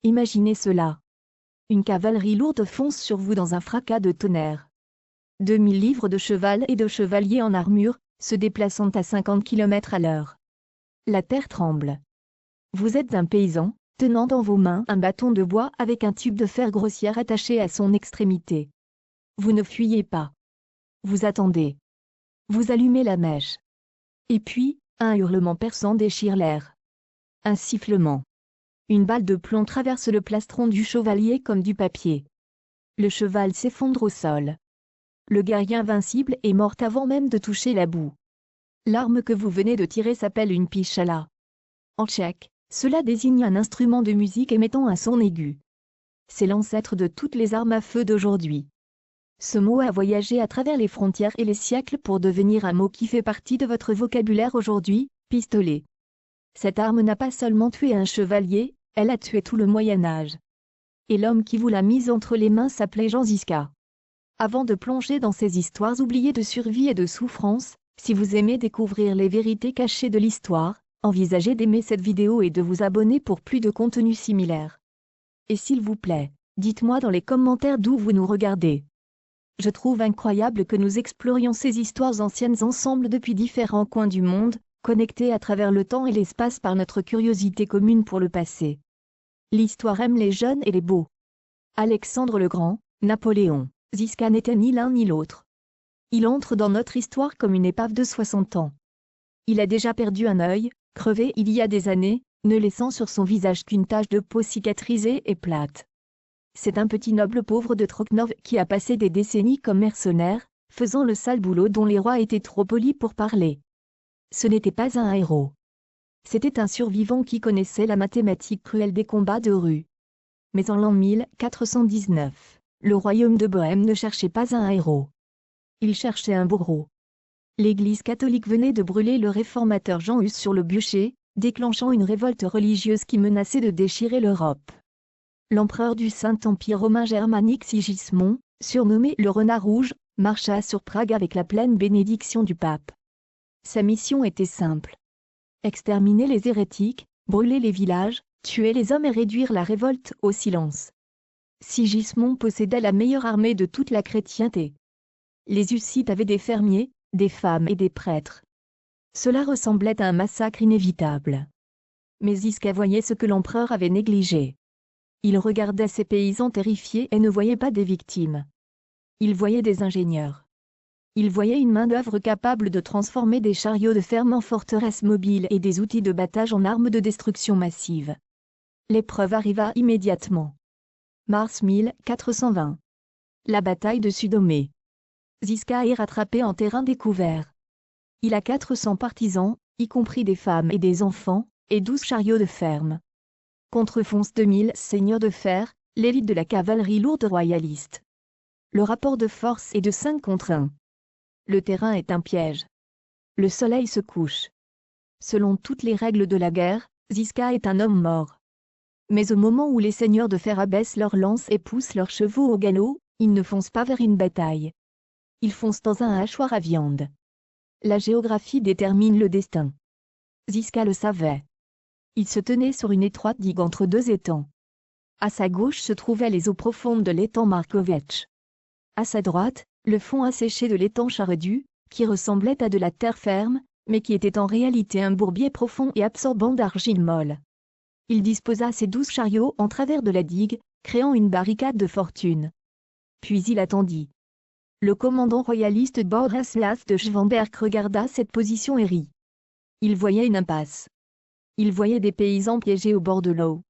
Imaginez cela. Une cavalerie lourde fonce sur vous dans un fracas de tonnerre. 2000 livres de cheval et de chevaliers en armure, se déplaçant à 50 km à l'heure. La terre tremble. Vous êtes un paysan, tenant dans vos mains un bâton de bois avec un tube de fer grossière attaché à son extrémité. Vous ne fuyez pas. Vous attendez. Vous allumez la mèche. Et puis, un hurlement perçant déchire l'air. Un sifflement. Une balle de plomb traverse le plastron du chevalier comme du papier. Le cheval s'effondre au sol. Le guerrier invincible est mort avant même de toucher la boue. L'arme que vous venez de tirer s'appelle une pichala. En tchèque, cela désigne un instrument de musique émettant un son aigu. C'est l'ancêtre de toutes les armes à feu d'aujourd'hui. Ce mot a voyagé à travers les frontières et les siècles pour devenir un mot qui fait partie de votre vocabulaire aujourd'hui, pistolet. Cette arme n'a pas seulement tué un chevalier, elle a tué tout le Moyen-Âge. Et l'homme qui vous l'a mise entre les mains s'appelait Jean Zizka. Avant de plonger dans ces histoires oubliées de survie et de souffrance, si vous aimez découvrir les vérités cachées de l'histoire, envisagez d'aimer cette vidéo et de vous abonner pour plus de contenus similaires. Et s'il vous plaît, dites-moi dans les commentaires d'où vous nous regardez. Je trouve incroyable que nous explorions ces histoires anciennes ensemble depuis différents coins du monde, connectés à travers le temps et l'espace par notre curiosité commune pour le passé. L'histoire aime les jeunes et les beaux. Alexandre le Grand, Napoléon, Zizka n'était ni l'un ni l'autre. Il entre dans notre histoire comme une épave de 60 ans. Il a déjà perdu un œil, crevé il y a des années, ne laissant sur son visage qu'une tache de peau cicatrisée et plate. C'est un petit noble pauvre de Troknov qui a passé des décennies comme mercenaire, faisant le sale boulot dont les rois étaient trop polis pour parler. Ce n'était pas un héros. C'était un survivant qui connaissait la mathématique cruelle des combats de rue. Mais en l'an 1419, le royaume de Bohême ne cherchait pas un héros. Il cherchait un bourreau. L'Église catholique venait de brûler le réformateur Jean Hus sur le bûcher, déclenchant une révolte religieuse qui menaçait de déchirer l'Europe. L'empereur du Saint-Empire romain germanique Sigismond, surnommé le Renard Rouge, marcha sur Prague avec la pleine bénédiction du pape. Sa mission était simple. Exterminer les hérétiques, brûler les villages, tuer les hommes et réduire la révolte au silence. Sigismond possédait la meilleure armée de toute la chrétienté. Les Hussites avaient des fermiers, des femmes et des prêtres. Cela ressemblait à un massacre inévitable. Mais Zizka voyait ce que l'empereur avait négligé. Il regardait ces paysans terrifiés et ne voyait pas des victimes. Il voyait des ingénieurs. Il voyait une main-d'œuvre capable de transformer des chariots de ferme en forteresses mobiles et des outils de battage en armes de destruction massive. L'épreuve arriva immédiatement. Mars 1420. La bataille de Sudomé. Zizka est rattrapé en terrain découvert. Il a 400 partisans, y compris des femmes et des enfants, et 12 chariots de ferme. Contrefoncent 2000 seigneurs de fer, l'élite de la cavalerie lourde royaliste. Le rapport de force est de 5 contre 1. Le terrain est un piège. Le soleil se couche. Selon toutes les règles de la guerre, Zizka est un homme mort. Mais au moment où les seigneurs de fer abaissent leurs lances et poussent leurs chevaux au galop, ils ne foncent pas vers une bataille. Ils foncent dans un hachoir à viande. La géographie détermine le destin. Zizka le savait. Il se tenait sur une étroite digue entre deux étangs. À sa gauche se trouvaient les eaux profondes de l'étang Markovitch. À sa droite, le fond asséché de l'étang Charedu, qui ressemblait à de la terre ferme, mais qui était en réalité un bourbier profond et absorbant d'argile molle. Il disposa ses 12 chariots en travers de la digue, créant une barricade de fortune. Puis il attendit. Le commandant royaliste Borislas de Schwamberg regarda cette position et rit. Il voyait une impasse. Il voyait des paysans piégés au bord de l'eau.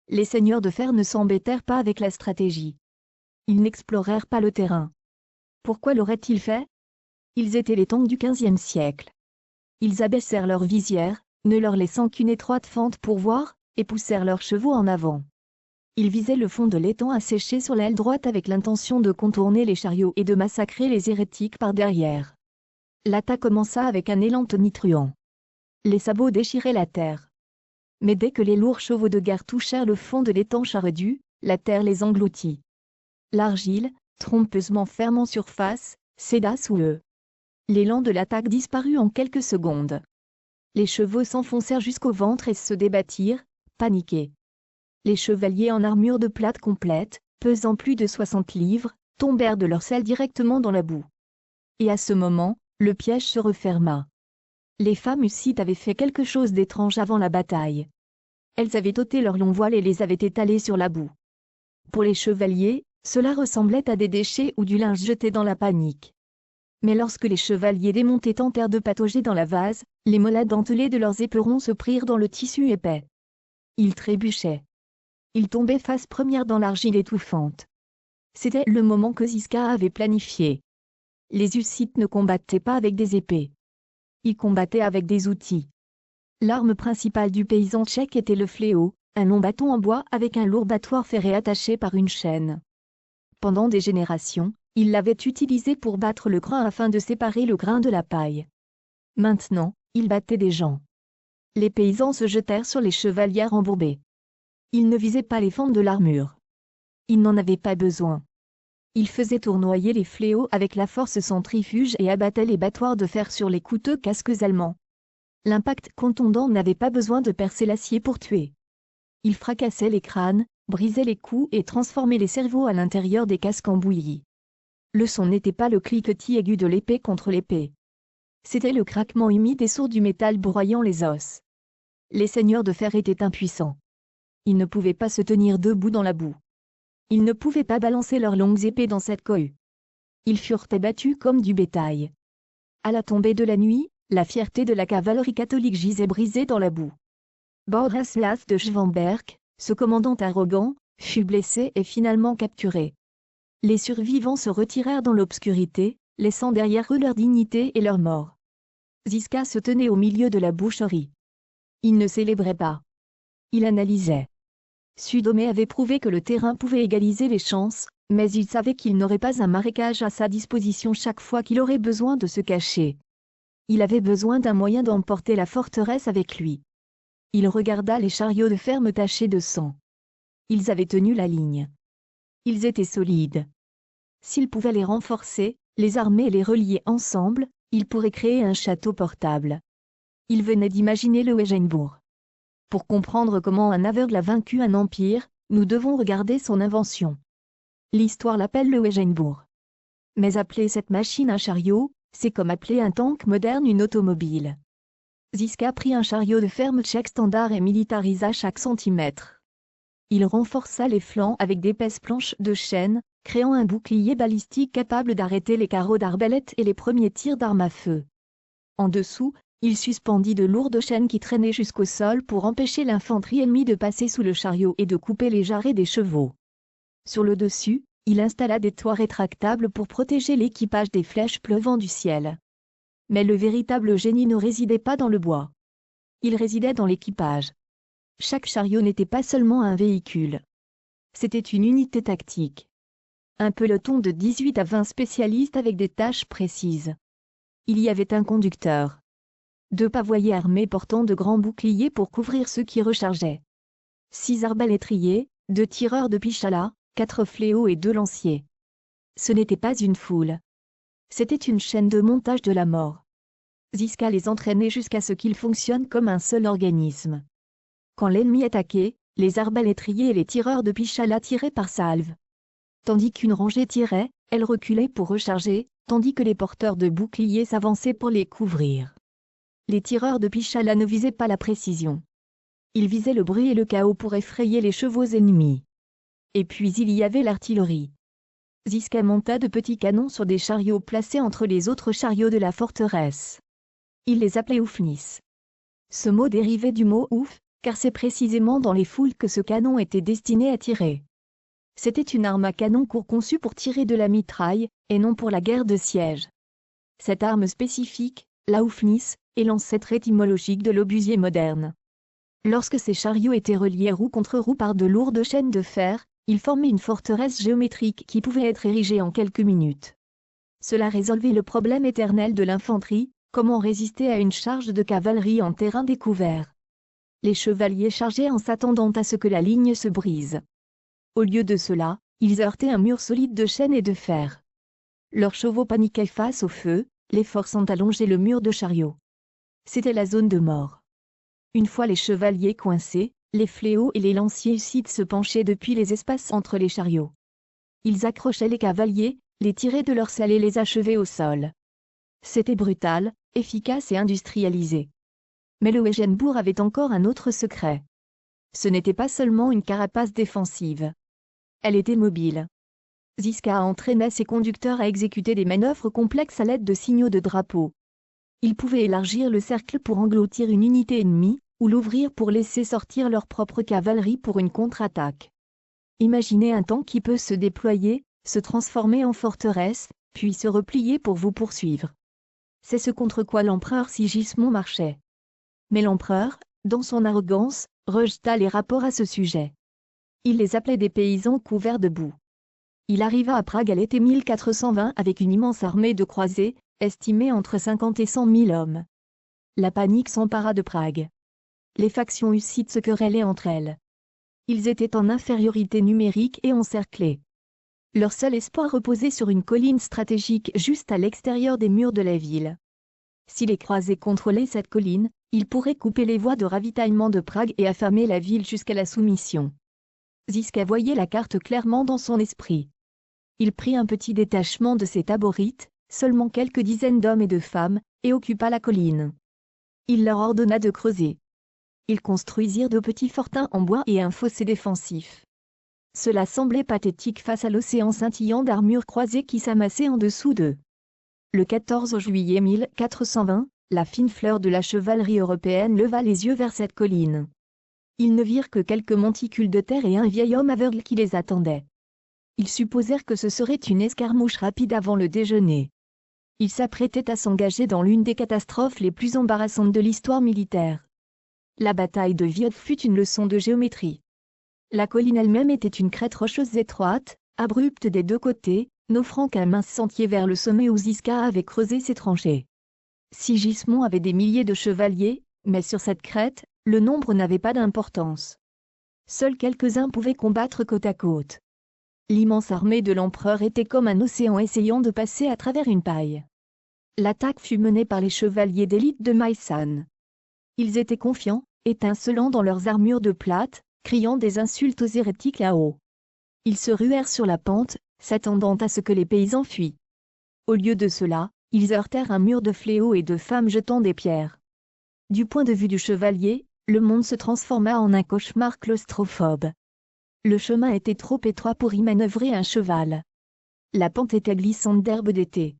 Les seigneurs de fer ne s'embêtèrent pas avec la stratégie. Ils n'explorèrent pas le terrain. Pourquoi l'auraient-ils fait? Ils étaient les tanks du XVe siècle. Ils abaissèrent leurs visières, ne leur laissant qu'une étroite fente pour voir, et poussèrent leurs chevaux en avant. Ils visaient le fond de l'étang asséché sur l'aile droite avec l'intention de contourner les chariots et de massacrer les hérétiques par derrière. L'attaque commença avec un élan tonitruant. Les sabots déchiraient la terre. Mais dès que les lourds chevaux de guerre touchèrent le fond de l'étang Charedu, la terre les engloutit. L'argile, trompeusement ferme en surface, céda sous eux. L'élan de l'attaque disparut en quelques secondes. Les chevaux s'enfoncèrent jusqu'au ventre et se débattirent, paniqués. Les chevaliers en armure de plate complète, pesant plus de 60 livres, tombèrent de leur selle directement dans la boue. Et à ce moment, le piège se referma. Les femmes hussites avaient fait quelque chose d'étrange avant la bataille. Elles avaient ôté leurs longs voiles et les avaient étalés sur la boue. Pour les chevaliers, cela ressemblait à des déchets ou du linge jeté dans la panique. Mais lorsque les chevaliers démontés tentèrent de patauger dans la vase, les mollets dentelés de leurs éperons se prirent dans le tissu épais. Ils trébuchaient. Ils tombaient face première dans l'argile étouffante. C'était le moment que Ziska avait planifié. Les hussites ne combattaient pas avec des épées. Ils combattaient avec des outils. L'arme principale du paysan tchèque était le fléau, un long bâton en bois avec un lourd battoir ferré attaché par une chaîne. Pendant des générations, il l'avait utilisé pour battre le grain afin de séparer le grain de la paille. Maintenant, il battait des gens. Les paysans se jetèrent sur les chevaliers embourbés. Ils ne visaient pas les fentes de l'armure. Ils n'en avaient pas besoin. Ils faisaient tournoyer les fléaux avec la force centrifuge et abattaient les battoirs de fer sur les coûteux casques allemands. L'impact contondant n'avait pas besoin de percer l'acier pour tuer. Il fracassait les crânes, brisait les cous et transformait les cerveaux à l'intérieur des casques embouillis. Le son n'était pas le cliquetis aigu de l'épée contre l'épée. C'était le craquement humide et sourd du métal broyant les os. Les seigneurs de fer étaient impuissants. Ils ne pouvaient pas se tenir debout dans la boue. Ils ne pouvaient pas balancer leurs longues épées dans cette cohue. Ils furent abattus comme du bétail. À la tombée de la nuit, la fierté de la cavalerie catholique gisait brisée dans la boue. Borislas de Schwamberg, ce commandant arrogant, fut blessé et finalement capturé. Les survivants se retirèrent dans l'obscurité, laissant derrière eux leur dignité et leur mort. Ziska se tenait au milieu de la boucherie. Il ne célébrait pas. Il analysait. Sudomé avait prouvé que le terrain pouvait égaliser les chances, mais il savait qu'il n'aurait pas un marécage à sa disposition chaque fois qu'il aurait besoin de se cacher. Il avait besoin d'un moyen d'emporter la forteresse avec lui. Il regarda les chariots de ferme tachés de sang. Ils avaient tenu la ligne. Ils étaient solides. S'il pouvait les renforcer, les armer et les relier ensemble, il pourrait créer un château portable. Il venait d'imaginer le Wegenbourg. Pour comprendre comment un aveugle a vaincu un empire, nous devons regarder son invention. L'histoire l'appelle le Wegenbourg. Mais appeler cette machine un chariot, c'est comme appeler un tank moderne une automobile. Ziska prit un chariot de ferme tchèque standard et militarisa chaque centimètre. Il renforça les flancs avec d'épaisses planches de chêne, créant un bouclier balistique capable d'arrêter les carreaux d'arbalète et les premiers tirs d'armes à feu. En dessous, il suspendit de lourdes chaînes qui traînaient jusqu'au sol pour empêcher l'infanterie ennemie de passer sous le chariot et de couper les jarrets des chevaux. Sur le dessus, il installa des toits rétractables pour protéger l'équipage des flèches pleuvant du ciel. Mais le véritable génie ne résidait pas dans le bois. Il résidait dans l'équipage. Chaque chariot n'était pas seulement un véhicule. C'était une unité tactique. Un peloton de 18 à 20 spécialistes avec des tâches précises. Il y avait un conducteur. 2 pavoyers armés portant de grands boucliers pour couvrir ceux qui rechargeaient. 6 arbalétriers, 2 tireurs de pichala, 4 fléaux et 2 lanciers. Ce n'était pas une foule. C'était une chaîne de montage de la mort. Ziska les entraînait jusqu'à ce qu'ils fonctionnent comme un seul organisme. Quand l'ennemi attaquait, les arbalétriers et les tireurs de pichala tiraient par salve. Tandis qu'une rangée tirait, elle reculait pour recharger, tandis que les porteurs de boucliers s'avançaient pour les couvrir. Les tireurs de pichala ne visaient pas la précision. Ils visaient le bruit et le chaos pour effrayer les chevaux ennemis. Et puis il y avait l'artillerie. Ziska monta de petits canons sur des chariots placés entre les autres chariots de la forteresse. Il les appelait oufnis. Ce mot dérivait du mot ouf, car c'est précisément dans les foules que ce canon était destiné à tirer. C'était une arme à canon court conçue pour tirer de la mitraille, et non pour la guerre de siège. Cette arme spécifique, la oufnis, est l'ancêtre étymologique de l'obusier moderne. Lorsque ces chariots étaient reliés roue contre roue par de lourdes chaînes de fer, ils formaient une forteresse géométrique qui pouvait être érigée en quelques minutes. Cela résolvait le problème éternel de l'infanterie, comment résister à une charge de cavalerie en terrain découvert. Les chevaliers chargeaient en s'attendant à ce que la ligne se brise. Au lieu de cela, ils heurtaient un mur solide de chêne et de fer. Leurs chevaux paniquaient face au feu, les forçant à longer le mur de chariot. C'était la zone de mort. Une fois les chevaliers coincés, Les fléaux et les lanciers hussites se penchaient depuis les espaces entre les chariots. Ils accrochaient les cavaliers, les tiraient de leurs selles et les achevaient au sol. C'était brutal, efficace et industrialisé. Mais le Wegenbourg avait encore un autre secret. Ce n'était pas seulement une carapace défensive. Elle était mobile. Ziska entraînait ses conducteurs à exécuter des manœuvres complexes à l'aide de signaux de drapeau. Ils pouvaient élargir le cercle pour engloutir une unité ennemie, ou l'ouvrir pour laisser sortir leur propre cavalerie pour une contre-attaque. Imaginez un tank qui peut se déployer, se transformer en forteresse, puis se replier pour vous poursuivre. C'est ce contre quoi l'empereur Sigismond marchait. Mais l'empereur, dans son arrogance, rejeta les rapports à ce sujet. Il les appelait des paysans couverts de boue. Il arriva à Prague à l'été 1420 avec une immense armée de croisés, estimée entre 50 et 100 000 hommes. La panique s'empara de Prague. Les factions hussites se querellaient entre elles. Ils étaient en infériorité numérique et encerclés. Leur seul espoir reposait sur une colline stratégique juste à l'extérieur des murs de la ville. Si les croisés contrôlaient cette colline, ils pourraient couper les voies de ravitaillement de Prague et affamer la ville jusqu'à la soumission. Ziska voyait la carte clairement dans son esprit. Il prit un petit détachement de ses taborites, seulement quelques dizaines d'hommes et de femmes, et occupa la colline. Il leur ordonna de creuser. Ils construisirent de petits fortins en bois et un fossé défensif. Cela semblait pathétique face à l'océan scintillant d'armures croisées qui s'amassait en dessous d'eux. Le 14 juillet 1420, la fine fleur de la chevalerie européenne leva les yeux vers cette colline. Ils ne virent que quelques monticules de terre et un vieil homme aveugle qui les attendait. Ils supposèrent que ce serait une escarmouche rapide avant le déjeuner. Ils s'apprêtaient à s'engager dans l'une des catastrophes les plus embarrassantes de l'histoire militaire. La bataille de Viot fut une leçon de géométrie. La colline elle-même était une crête rocheuse étroite, abrupte des deux côtés, n'offrant qu'un mince sentier vers le sommet où Ziska avait creusé ses tranchées. Sigismond avait des milliers de chevaliers, mais sur cette crête, le nombre n'avait pas d'importance. Seuls quelques-uns pouvaient combattre côte à côte. L'immense armée de l'empereur était comme un océan essayant de passer à travers une paille. L'attaque fut menée par les chevaliers d'élite de Maïsan. Ils étaient confiants, étincelants dans leurs armures de plate, criant des insultes aux hérétiques là-haut. Ils se ruèrent sur la pente, s'attendant à ce que les paysans fuient. Au lieu de cela, ils heurtèrent un mur de fléaux et de femmes jetant des pierres. Du point de vue du chevalier, le monde se transforma en un cauchemar claustrophobe. Le chemin était trop étroit pour y manœuvrer un cheval. La pente était glissante d'herbe d'été.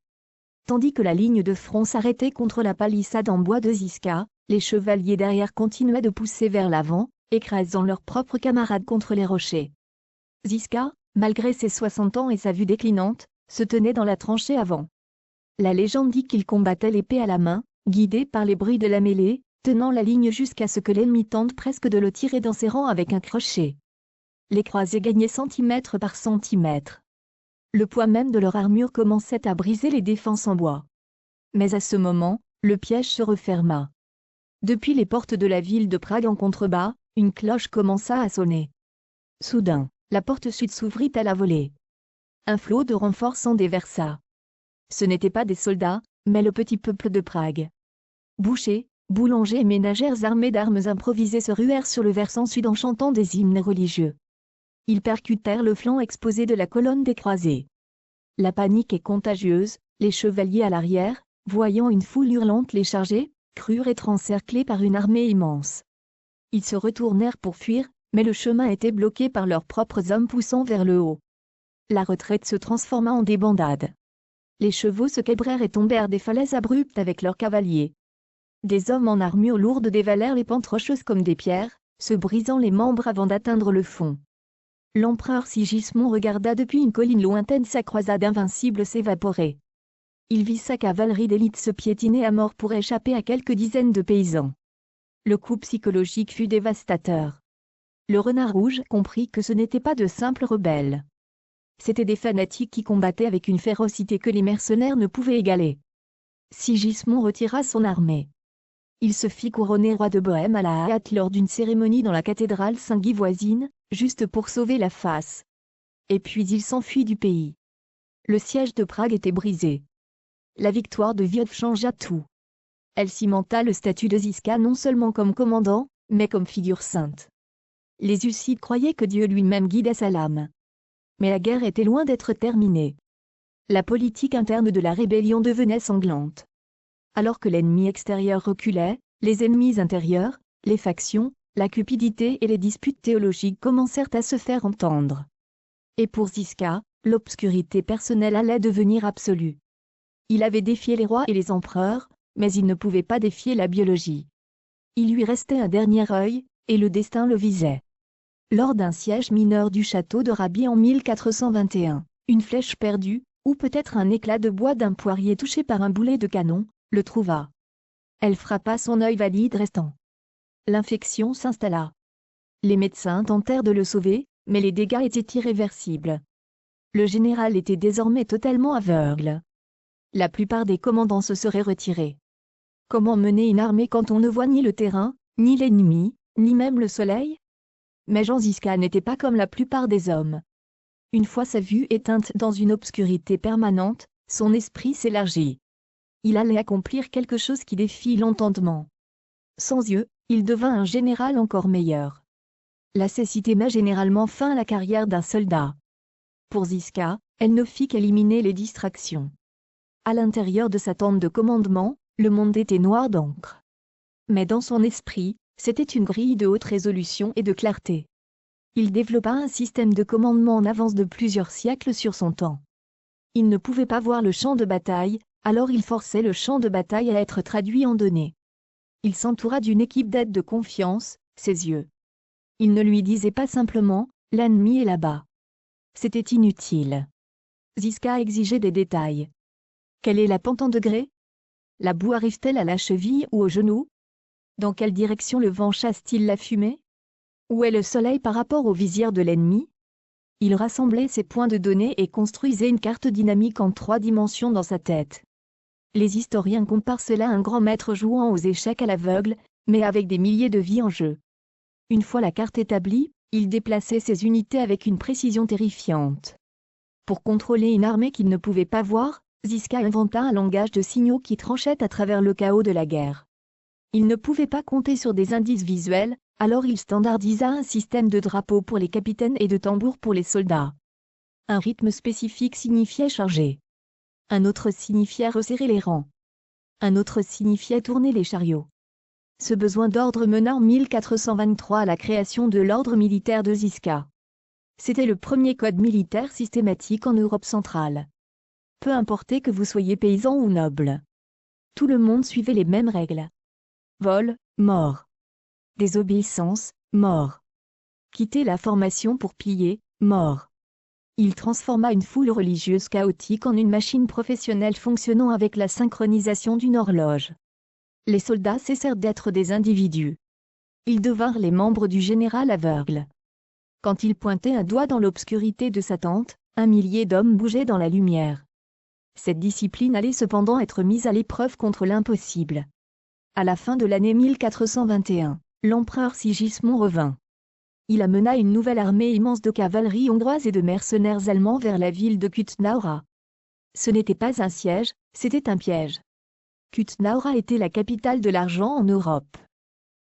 Tandis que la ligne de front s'arrêtait contre la palissade en bois de Ziska, les chevaliers derrière continuaient de pousser vers l'avant, écrasant leurs propres camarades contre les rochers. Ziska, malgré ses 60 ans et sa vue déclinante, se tenait dans la tranchée avant. La légende dit qu'il combattait l'épée à la main, guidé par les bruits de la mêlée, tenant la ligne jusqu'à ce que l'ennemi tente presque de le tirer dans ses rangs avec un crochet. Les croisés gagnaient centimètre par centimètre. Le poids même de leur armure commençait à briser les défenses en bois. Mais à ce moment, le piège se referma. Depuis les portes de la ville de Prague en contrebas, une cloche commença à sonner. Soudain, la porte sud s'ouvrit à la volée. Un flot de renforts s'en déversa. Ce n'étaient pas des soldats, mais le petit peuple de Prague. Bouchers, boulangers et ménagères armés d'armes improvisées se ruèrent sur le versant sud en chantant des hymnes religieux. Ils percutèrent le flanc exposé de la colonne des croisés. La panique est contagieuse, les chevaliers à l'arrière, voyant une foule hurlante les charger, crurent être encerclés par une armée immense. Ils se retournèrent pour fuir, mais le chemin était bloqué par leurs propres hommes poussant vers le haut. La retraite se transforma en débandade. Les chevaux se cabrèrent et tombèrent des falaises abruptes avec leurs cavaliers. Des hommes en armure lourde dévalèrent les pentes rocheuses comme des pierres, se brisant les membres avant d'atteindre le fond. L'empereur Sigismond regarda depuis une colline lointaine sa croisade invincible s'évaporer. Il vit sa cavalerie d'élite se piétiner à mort pour échapper à quelques dizaines de paysans. Le coup psychologique fut dévastateur. Le renard rouge comprit que ce n'étaient pas de simples rebelles. C'étaient des fanatiques qui combattaient avec une férocité que les mercenaires ne pouvaient égaler. Sigismond retira son armée. Il se fit couronner roi de Bohême à la hâte lors d'une cérémonie dans la cathédrale Saint-Guy voisine, juste pour sauver la face. Et puis il s'enfuit du pays. Le siège de Prague était brisé. La victoire de Viot changea tout. Elle cimenta le statut de Ziska non seulement comme commandant, mais comme figure sainte. Les Hussites croyaient que Dieu lui-même guidait sa lame. Mais la guerre était loin d'être terminée. La politique interne de la rébellion devenait sanglante. Alors que l'ennemi extérieur reculait, les ennemis intérieurs, les factions, la cupidité et les disputes théologiques commencèrent à se faire entendre. Et pour Ziska, l'obscurité personnelle allait devenir absolue. Il avait défié les rois et les empereurs, mais il ne pouvait pas défier la biologie. Il lui restait un dernier œil, et le destin le visait. Lors d'un siège mineur du château de Rabi en 1421, une flèche perdue, ou peut-être un éclat de bois d'un poirier touché par un boulet de canon, le trouva. Elle frappa son œil valide restant. L'infection s'installa. Les médecins tentèrent de le sauver, mais les dégâts étaient irréversibles. Le général était désormais totalement aveugle. La plupart des commandants se seraient retirés. Comment mener une armée quand on ne voit ni le terrain, ni l'ennemi, ni même le soleil? Mais Jean Ziska n'était pas comme la plupart des hommes. Une fois sa vue éteinte dans une obscurité permanente, son esprit s'élargit. Il allait accomplir quelque chose qui défie l'entendement. Sans yeux, il devint un général encore meilleur. La cécité met généralement fin à la carrière d'un soldat. Pour Ziska, elle ne fit qu'éliminer les distractions. À l'intérieur de sa tente de commandement, le monde était noir d'encre. Mais dans son esprit, c'était une grille de haute résolution et de clarté. Il développa un système de commandement en avance de plusieurs siècles sur son temps. Il ne pouvait pas voir le champ de bataille, alors il forçait le champ de bataille à être traduit en données. Il s'entoura d'une équipe d'aide de confiance, ses yeux. Il ne lui disait pas simplement « l'ennemi est là-bas ». C'était inutile. Ziska exigeait des détails. Quelle est la pente en degrés? La boue arrive-t-elle à la cheville ou au genou? Dans quelle direction le vent chasse-t-il la fumée? Où est le soleil par rapport au visière de l'ennemi? Il rassemblait ces points de données et construisait une carte dynamique en 3 dimensions dans sa tête. Les historiens comparent cela à un grand maître jouant aux échecs à l'aveugle, mais avec des milliers de vies en jeu. Une fois la carte établie, il déplaçait ses unités avec une précision terrifiante. Pour contrôler une armée qu'il ne pouvait pas voir, Ziska inventa un langage de signaux qui tranchait à travers le chaos de la guerre. Il ne pouvait pas compter sur des indices visuels, alors il standardisa un système de drapeaux pour les capitaines et de tambours pour les soldats. Un rythme spécifique signifiait charger. Un autre signifiait resserrer les rangs. Un autre signifiait tourner les chariots. Ce besoin d'ordre mena en 1423 à la création de l'ordre militaire de Ziska. C'était le premier code militaire systématique en Europe centrale. Peu importait que vous soyez paysan ou noble. Tout le monde suivait les mêmes règles. Vol, mort. Désobéissance, mort. Quitter la formation pour piller, mort. Il transforma une foule religieuse chaotique en une machine professionnelle fonctionnant avec la synchronisation d'une horloge. Les soldats cessèrent d'être des individus. Ils devinrent les membres du général aveugle. Quand il pointait un doigt dans l'obscurité de sa tente, 1 millier d'hommes bougeaient dans la lumière. Cette discipline allait cependant être mise à l'épreuve contre l'impossible. À la fin de l'année 1421, l'empereur Sigismond revint. Il amena une nouvelle armée immense de cavalerie hongroise et de mercenaires allemands vers la ville de Kutnaura. Ce n'était pas un siège, c'était un piège. Kutnaura était la capitale de l'argent en Europe.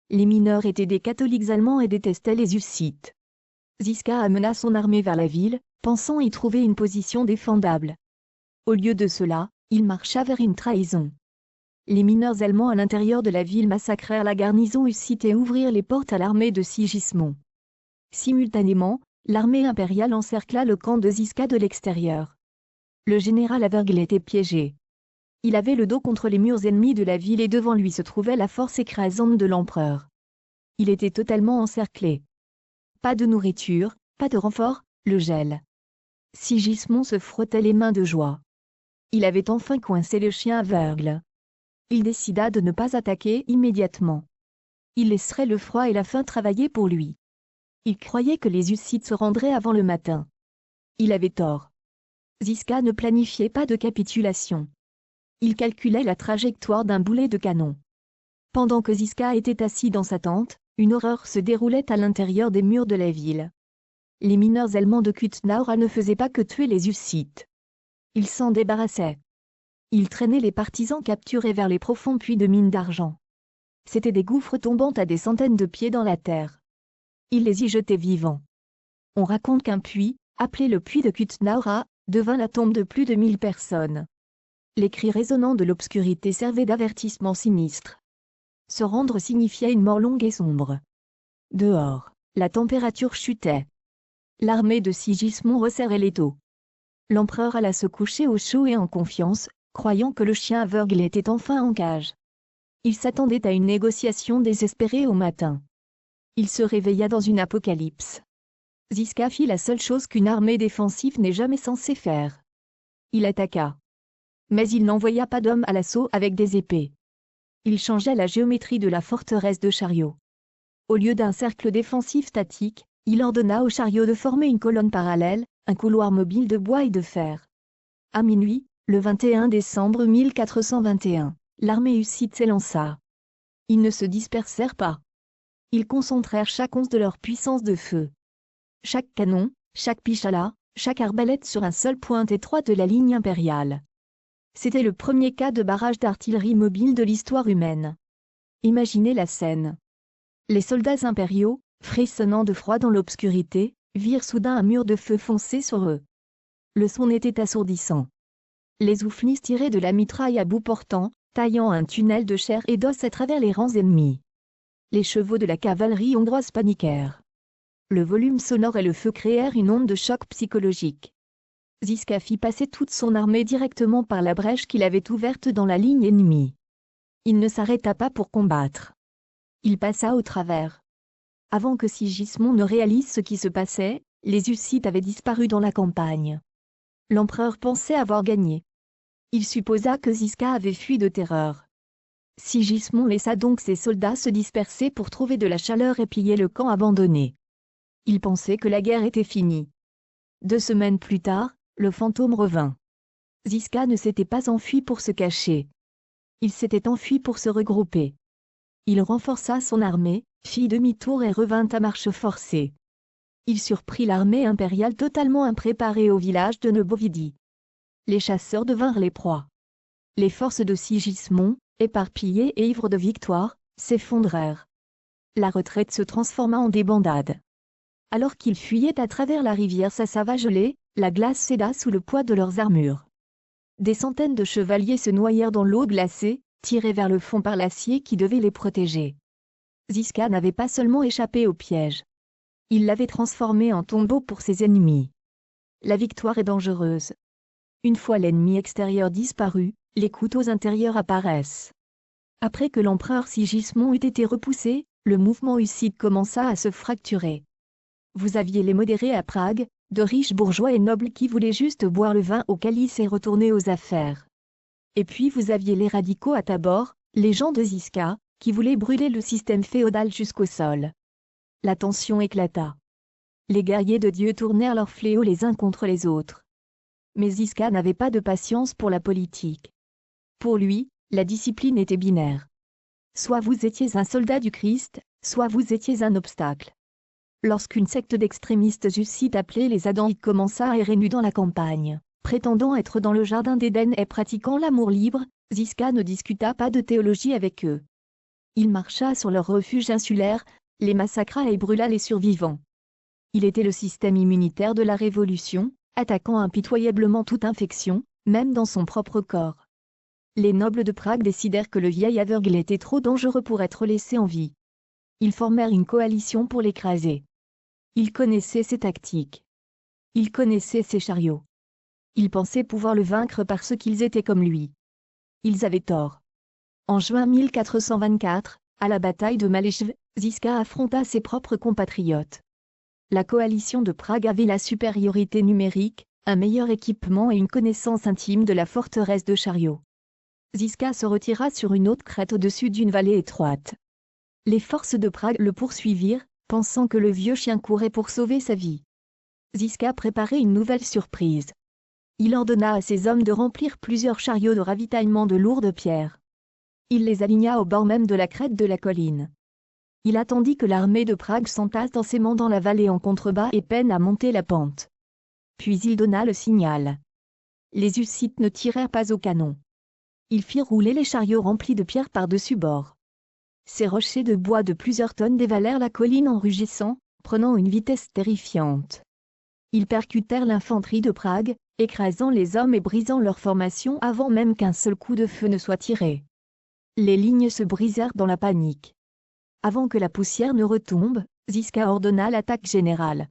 Les mineurs étaient des catholiques allemands et détestaient les Hussites. Ziska amena son armée vers la ville, pensant y trouver une position défendable. Au lieu de cela, il marcha vers une trahison. Les mineurs allemands à l'intérieur de la ville massacrèrent la garnison hussite et ouvrirent les portes à l'armée de Sigismond. Simultanément, l'armée impériale encercla le camp de Ziska de l'extérieur. Le général aveugle était piégé. Il avait le dos contre les murs ennemis de la ville et devant lui se trouvait la force écrasante de l'empereur. Il était totalement encerclé. Pas de nourriture, pas de renfort, le gel. Sigismond se frottait les mains de joie. Il avait enfin coincé le chien aveugle. Il décida de ne pas attaquer immédiatement. Il laisserait le froid et la faim travailler pour lui. Il croyait que les Hussites se rendraient avant le matin. Il avait tort. Ziska ne planifiait pas de capitulation. Il calculait la trajectoire d'un boulet de canon. Pendant que Ziska était assis dans sa tente, une horreur se déroulait à l'intérieur des murs de la ville. Les mineurs allemands de Kutnaura ne faisaient pas que tuer les Hussites. Ils s'en débarrassaient. Ils traînaient les partisans capturés vers les profonds puits de mines d'argent. C'étaient des gouffres tombant à des centaines de pieds dans la terre. Il les y jetait vivants. On raconte qu'un puits, appelé le puits de Kutnaura, devint la tombe de plus de 1000 personnes. Les cris résonnants de l'obscurité servaient d'avertissement sinistre. Se rendre signifiait une mort longue et sombre. Dehors, la température chutait. L'armée de Sigismond resserrait l'étau. L'empereur alla se coucher au chaud et en confiance, croyant que le chien aveugle était enfin en cage. Il s'attendait à une négociation désespérée au matin. Il se réveilla dans une apocalypse. Ziska fit la seule chose qu'une armée défensive n'est jamais censée faire. Il attaqua. Mais il n'envoya pas d'hommes à l'assaut avec des épées. Il changea la géométrie de la forteresse de chariots. Au lieu d'un cercle défensif statique, il ordonna aux chariots de former une colonne parallèle, un couloir mobile de bois et de fer. À minuit, le 21 décembre 1421, l'armée hussite s'élança. Ils ne se dispersèrent pas. Ils concentrèrent chaque once de leur puissance de feu. Chaque canon, chaque pichala, chaque arbalète sur un seul point étroit de la ligne impériale. C'était le premier cas de barrage d'artillerie mobile de l'histoire humaine. Imaginez la scène. Les soldats impériaux, frissonnant de froid dans l'obscurité, virent soudain un mur de feu foncer sur eux. Le son était assourdissant. Les oufnis tiraient de la mitraille à bout portant, taillant un tunnel de chair et d'os à travers les rangs ennemis. Les chevaux de la cavalerie hongroise paniquèrent. Le volume sonore et le feu créèrent une onde de choc psychologique. Ziska fit passer toute son armée directement par la brèche qu'il avait ouverte dans la ligne ennemie. Il ne s'arrêta pas pour combattre. Il passa au travers. Avant que Sigismond ne réalise ce qui se passait, les Hussites avaient disparu dans la campagne. L'empereur pensait avoir gagné. Il supposa que Ziska avait fui de terreur. Sigismond laissa donc ses soldats se disperser pour trouver de la chaleur et piller le camp abandonné. Il pensait que la guerre était finie. 2 semaines plus tard, le fantôme revint. Ziska ne s'était pas enfui pour se cacher. Il s'était enfui pour se regrouper. Il renforça son armée, fit demi-tour et revint à marche forcée. Il surprit l'armée impériale totalement impréparée au village de Nebovidi. Les chasseurs devinrent les proies. Les forces de Sigismond, éparpillées et ivres de victoire, s'effondrèrent. La retraite se transforma en débandade. Alors qu'ils fuyaient à travers la rivière Sassava gelée, la glace céda sous le poids de leurs armures. Des centaines de chevaliers se noyèrent dans l'eau glacée, tirés vers le fond par l'acier qui devait les protéger. Ziska n'avait pas seulement échappé au piège. Il l'avait transformé en tombeau pour ses ennemis. La victoire est dangereuse. Une fois l'ennemi extérieur disparu, les couteaux intérieurs apparaissent. Après que l'empereur Sigismond eut été repoussé, le mouvement hussite commença à se fracturer. Vous aviez les modérés à Prague, de riches bourgeois et nobles qui voulaient juste boire le vin au calice et retourner aux affaires. Et puis vous aviez les radicaux à Tabor, les gens de Ziska, qui voulaient brûler le système féodal jusqu'au sol. La tension éclata. Les guerriers de Dieu tournèrent leurs fléaux les uns contre les autres. Mais Ziska n'avait pas de patience pour la politique. Pour lui, la discipline était binaire. Soit vous étiez un soldat du Christ, soit vous étiez un obstacle. Lorsqu'une secte d'extrémistes hussites appelée les Adamites commença à errer nu dans la campagne, prétendant être dans le jardin d'Éden et pratiquant l'amour libre, Ziska ne discuta pas de théologie avec eux. Il marcha sur leur refuge insulaire, les massacra et brûla les survivants. Il était le système immunitaire de la Révolution, attaquant impitoyablement toute infection, même dans son propre corps. Les nobles de Prague décidèrent que le vieil aveugle était trop dangereux pour être laissé en vie. Ils formèrent une coalition pour l'écraser. Ils connaissaient ses tactiques. Ils connaissaient ses chariots. Ils pensaient pouvoir le vaincre parce qu'ils étaient comme lui. Ils avaient tort. En juin 1424, à la bataille de Malechev, Ziska affronta ses propres compatriotes. La coalition de Prague avait la supériorité numérique, un meilleur équipement et une connaissance intime de la forteresse de chariots. Ziska se retira sur une haute crête au-dessus d'une vallée étroite. Les forces de Prague le poursuivirent, pensant que le vieux chien courait pour sauver sa vie. Ziska préparait une nouvelle surprise. Il ordonna à ses hommes de remplir plusieurs chariots de ravitaillement de lourdes pierres. Il les aligna au bord même de la crête de la colline. Il attendit que l'armée de Prague s'entasse densément dans la vallée en contrebas et peine à monter la pente. Puis il donna le signal. Les Hussites ne tirèrent pas au canon. Ils firent rouler les chariots remplis de pierres par-dessus bord. Ces rochers de bois de plusieurs tonnes dévalèrent la colline en rugissant, prenant une vitesse terrifiante. Ils percutèrent l'infanterie de Prague, écrasant les hommes et brisant leur formation avant même qu'un seul coup de feu ne soit tiré. Les lignes se brisèrent dans la panique. Avant que la poussière ne retombe, Žižka ordonna l'attaque générale.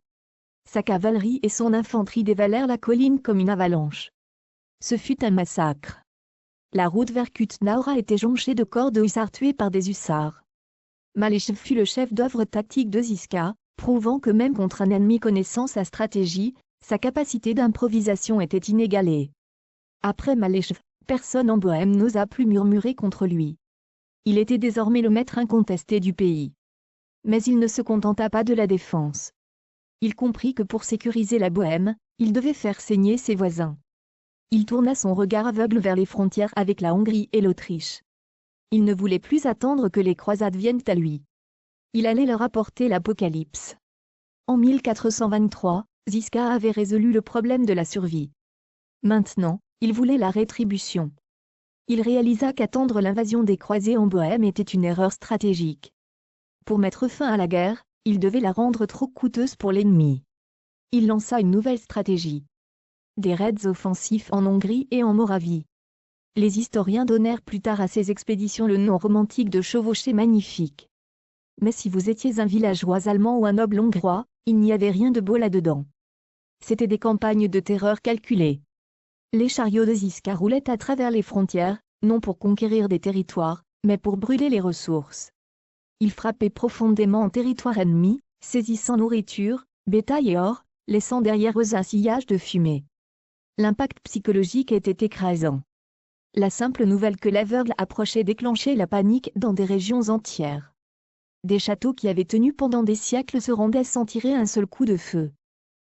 Sa cavalerie et son infanterie dévalèrent la colline comme une avalanche. Ce fut un massacre. La route vers Kutná était jonchée de corps de hussards tués par des hussards. Maléchev fut le chef d'œuvre tactique de Žižka, prouvant que même contre un ennemi connaissant sa stratégie, sa capacité d'improvisation était inégalée. Après Maléchev, personne en Bohême n'osa plus murmurer contre lui. Il était désormais le maître incontesté du pays. Mais il ne se contenta pas de la défense. Il comprit que pour sécuriser la Bohême, il devait faire saigner ses voisins. Il tourna son regard aveugle vers les frontières avec la Hongrie et l'Autriche. Il ne voulait plus attendre que les croisades viennent à lui. Il allait leur apporter l'apocalypse. En 1423, Žižka avait résolu le problème de la survie. Maintenant, il voulait la rétribution. Il réalisa qu'attendre l'invasion des croisés en Bohême était une erreur stratégique. Pour mettre fin à la guerre, il devait la rendre trop coûteuse pour l'ennemi. Il lança une nouvelle stratégie. Des raids offensifs en Hongrie et en Moravie. Les historiens donnèrent plus tard à ces expéditions le nom romantique de chevauchées magnifiques. Mais si vous étiez un villageois allemand ou un noble hongrois, il n'y avait rien de beau là-dedans. C'étaient des campagnes de terreur calculées. Les chariots de Žižka roulaient à travers les frontières, non pour conquérir des territoires, mais pour brûler les ressources. Ils frappaient profondément en territoire ennemi, saisissant nourriture, bétail et or, laissant derrière eux un sillage de fumée. L'impact psychologique était écrasant. La simple nouvelle que l'aveugle approchait déclenchait la panique dans des régions entières. Des châteaux qui avaient tenu pendant des siècles se rendaient sans tirer un seul coup de feu.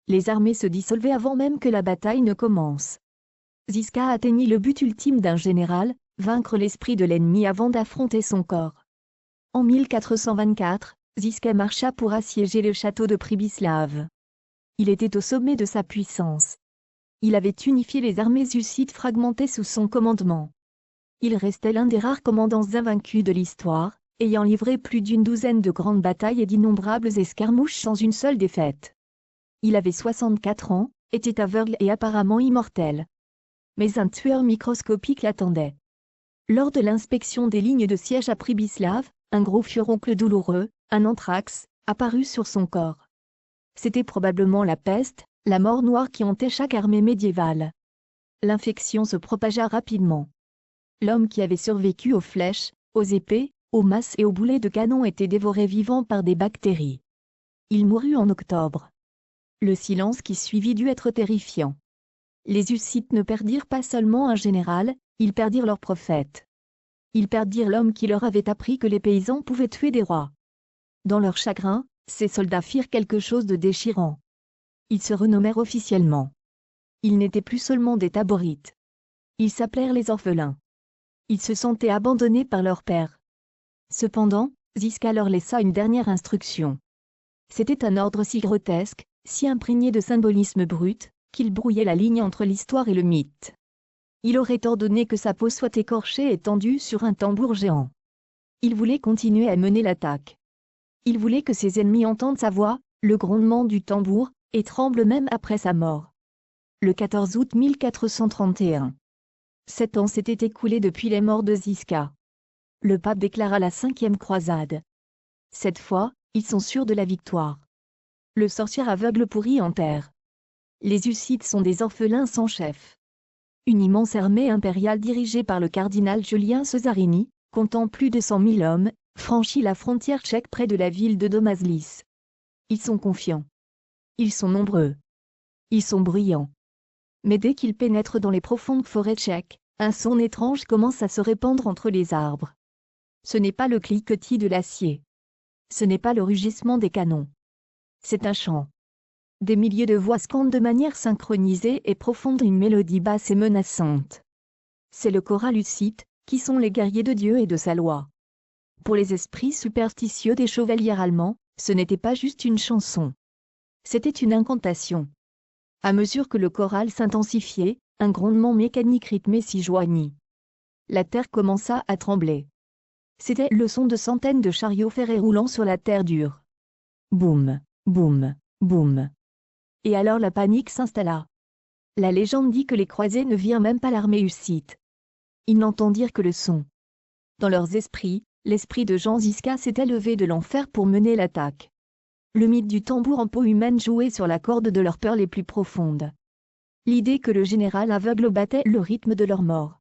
Les armées se dissolvaient avant même que la bataille ne commence. Žižka atteignit le but ultime d'un général, vaincre l'esprit de l'ennemi avant d'affronter son corps. En 1424, Žižka marcha pour assiéger le château de Přibyslav. Il était au sommet de sa puissance. Il avait unifié les armées hussites fragmentées sous son commandement. Il restait l'un des rares commandants invaincus de l'histoire, ayant livré plus d'une douzaine de grandes batailles et d'innombrables escarmouches sans une seule défaite. Il avait 64 ans, était aveugle et apparemment immortel. Mais un tueur microscopique l'attendait. Lors de l'inspection des lignes de siège à Přibyslav, un gros furoncle douloureux, un anthrax, apparut sur son corps. C'était probablement la peste, la mort noire qui hantait chaque armée médiévale. L'infection se propagea rapidement. L'homme qui avait survécu aux flèches, aux épées, aux masses et aux boulets de canon était dévoré vivant par des bactéries. Il mourut en octobre. Le silence qui suivit dut être terrifiant. Les hussites ne perdirent pas seulement un général, ils perdirent leur prophète. Ils perdirent l'homme qui leur avait appris que les paysans pouvaient tuer des rois. Dans leur chagrin, ces soldats firent quelque chose de déchirant. Ils se renommèrent officiellement. Ils n'étaient plus seulement des taborites. Ils s'appelèrent les orphelins. Ils se sentaient abandonnés par leur père. Cependant, Žižka leur laissa une dernière instruction. C'était un ordre si grotesque, si imprégné de symbolisme brut, qu'il brouillait la ligne entre l'histoire et le mythe. Il aurait ordonné que sa peau soit écorchée et tendue sur un tambour géant. Il voulait continuer à mener l'attaque. Il voulait que ses ennemis entendent sa voix, le grondement du tambour, et tremblent même après sa mort. Le 14 août 1431. 7 ans s'étaient écoulés depuis les morts de Žižka. Le pape déclara la 5e croisade. Cette fois, ils sont sûrs de la victoire. Le sorcier aveugle pourrit en terre. Les hussites sont des orphelins sans chef. Une immense armée impériale dirigée par le cardinal Julien Cesarini, comptant plus de 100 000 hommes, franchit la frontière tchèque près de la ville de Domažlice. Ils sont confiants. Ils sont nombreux. Ils sont bruyants. Mais dès qu'ils pénètrent dans les profondes forêts tchèques, un son étrange commence à se répandre entre les arbres. Ce n'est pas le cliquetis de l'acier. Ce n'est pas le rugissement des canons. C'est un chant. Des milliers de voix scandent de manière synchronisée et profonde une mélodie basse et menaçante. C'est le choral hussite, qui sont les guerriers de Dieu et de sa loi. Pour les esprits superstitieux des chevaliers allemands, ce n'était pas juste une chanson. C'était une incantation. À mesure que le choral s'intensifiait, un grondement mécanique rythmé s'y joignit. La terre commença à trembler. C'était le son de centaines de chariots ferrés roulant sur la terre dure. Boum, Boum, boum. Et alors la panique s'installa. La légende dit que les croisés ne virent même pas l'armée hussite. Ils n'entendirent que le son. Dans leurs esprits, l'esprit de Jean Zisca s'était levé de l'enfer pour mener l'attaque. Le mythe du tambour en peau humaine jouait sur la corde de leurs peurs les plus profondes. L'idée que le général aveugle battait le rythme de leur mort.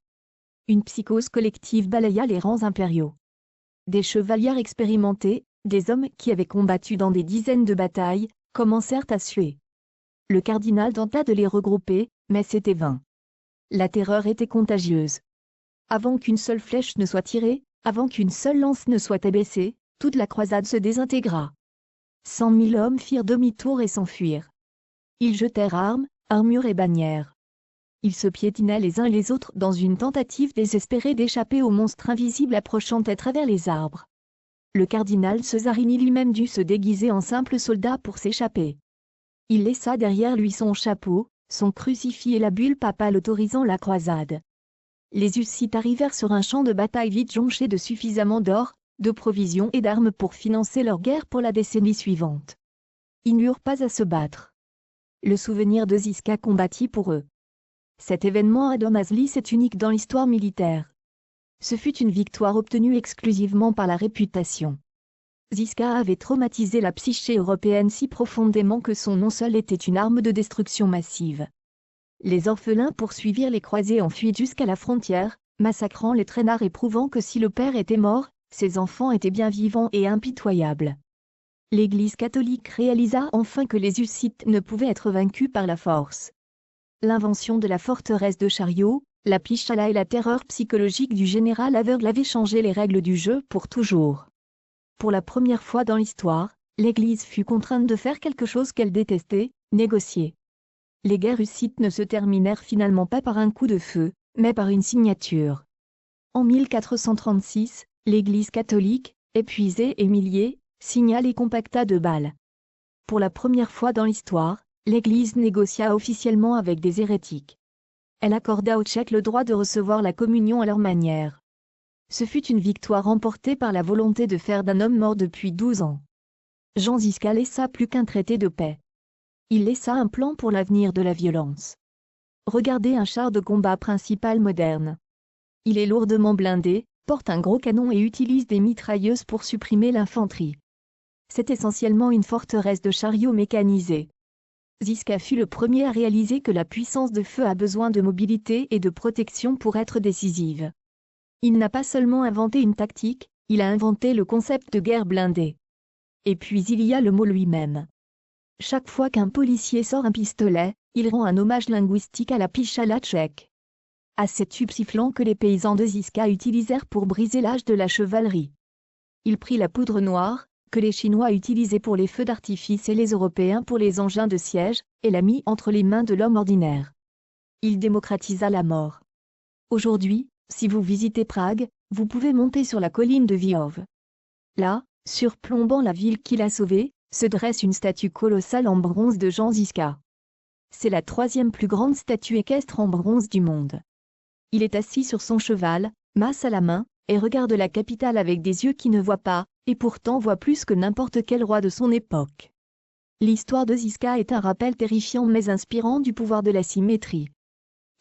Une psychose collective balaya les rangs impériaux. Des chevaliers expérimentés, des hommes qui avaient combattu dans des dizaines de batailles, commencèrent à suer. Le cardinal tenta de les regrouper, mais c'était vain. La terreur était contagieuse. Avant qu'une seule flèche ne soit tirée, avant qu'une seule lance ne soit abaissée, toute la croisade se désintégra. 100 000 hommes firent demi-tour et s'enfuirent. Ils jetèrent armes, armures et bannières. Ils se piétinaient les uns les autres dans une tentative désespérée d'échapper au monstre invisible approchant à travers les arbres. Le cardinal Cesarini lui-même dut se déguiser en simple soldat pour s'échapper. Il laissa derrière lui son chapeau, son crucifix et la bulle papale autorisant la croisade. Les Hussites arrivèrent sur un champ de bataille vite jonché de suffisamment d'or, de provisions et d'armes pour financer leur guerre pour la décennie suivante. Ils n'eurent pas à se battre. Le souvenir de Zisca combattit pour eux. Cet événement à Domaslis est unique dans l'histoire militaire. Ce fut une victoire obtenue exclusivement par la réputation. Zisca avait traumatisé la psyché européenne si profondément que son nom seul était une arme de destruction massive. Les orphelins poursuivirent les croisés en fuite jusqu'à la frontière, massacrant les traînards et prouvant que si le père était mort, ses enfants étaient bien vivants et impitoyables. L'Église catholique réalisa enfin que les Hussites ne pouvaient être vaincus par la force. L'invention de la forteresse de Chariot, la Pichala et la terreur psychologique du général aveugle avaient changé les règles du jeu pour toujours. Pour la première fois dans l'histoire, l'Église fut contrainte de faire quelque chose qu'elle détestait, négocier. Les guerres hussites ne se terminèrent finalement pas par un coup de feu, mais par une signature. En 1436, l'Église catholique, épuisée et humiliée, signa les compactats de Bâle. Pour la première fois dans l'histoire, l'Église négocia officiellement avec des hérétiques. Elle accorda aux Tchèques le droit de recevoir la communion à leur manière. Ce fut une victoire remportée par la volonté de faire d'un homme mort depuis 12 ans. Jean Zisca laissa plus qu'un traité de paix. Il laissa un plan pour l'avenir de la violence. Regardez un char de combat principal moderne. Il est lourdement blindé, porte un gros canon et utilise des mitrailleuses pour supprimer l'infanterie. C'est essentiellement une forteresse de chariots mécanisés. Zisca fut le premier à réaliser que la puissance de feu a besoin de mobilité et de protection pour être décisive. Il n'a pas seulement inventé une tactique, il a inventé le concept de guerre blindée. Et puis il y a le mot lui-même. Chaque fois qu'un policier sort un pistolet, il rend un hommage linguistique à la Pichala tchèque. À cet tube sifflant que les paysans de Zisca utilisèrent pour briser l'âge de la chevalerie. Il prit la poudre noire, que les Chinois utilisaient pour les feux d'artifice et les Européens pour les engins de siège, et la mit entre les mains de l'homme ordinaire. Il démocratisa la mort. Aujourd'hui, si vous visitez Prague, vous pouvez monter sur la colline de Vyov. Là, surplombant la ville qu'il a sauvée, se dresse une statue colossale en bronze de Jean Zisca. C'est la 3e plus grande statue équestre en bronze du monde. Il est assis sur son cheval, masse à la main, et regarde la capitale avec des yeux qui ne voient pas, et pourtant voient plus que n'importe quel roi de son époque. L'histoire de Zisca est un rappel terrifiant mais inspirant du pouvoir de la symétrie.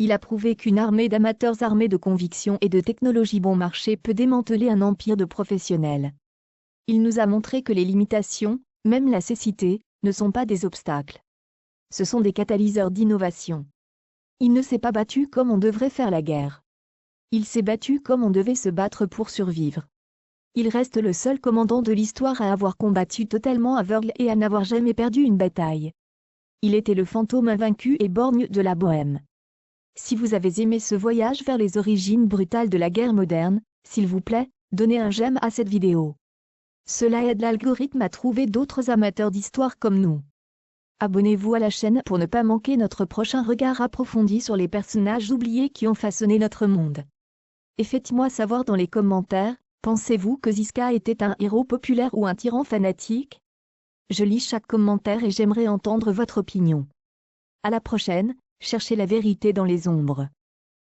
Il a prouvé qu'une armée d'amateurs armés de conviction et de technologie bon marché peut démanteler un empire de professionnels. Il nous a montré que les limitations, même la cécité, ne sont pas des obstacles. Ce sont des catalyseurs d'innovation. Il ne s'est pas battu comme on devrait faire la guerre. Il s'est battu comme on devait se battre pour survivre. Il reste le seul commandant de l'histoire à avoir combattu totalement aveugle et à n'avoir jamais perdu une bataille. Il était le fantôme invaincu et borgne de la Bohême. Si vous avez aimé ce voyage vers les origines brutales de la guerre moderne, s'il vous plaît, donnez un j'aime à cette vidéo. Cela aide l'algorithme à trouver d'autres amateurs d'histoire comme nous. Abonnez-vous à la chaîne pour ne pas manquer notre prochain regard approfondi sur les personnages oubliés qui ont façonné notre monde. Et faites-moi savoir dans les commentaires, pensez-vous que Zisca était un héros populaire ou un tyran fanatique? Je lis chaque commentaire et j'aimerais entendre votre opinion. À la prochaine, cherchez la vérité dans les ombres.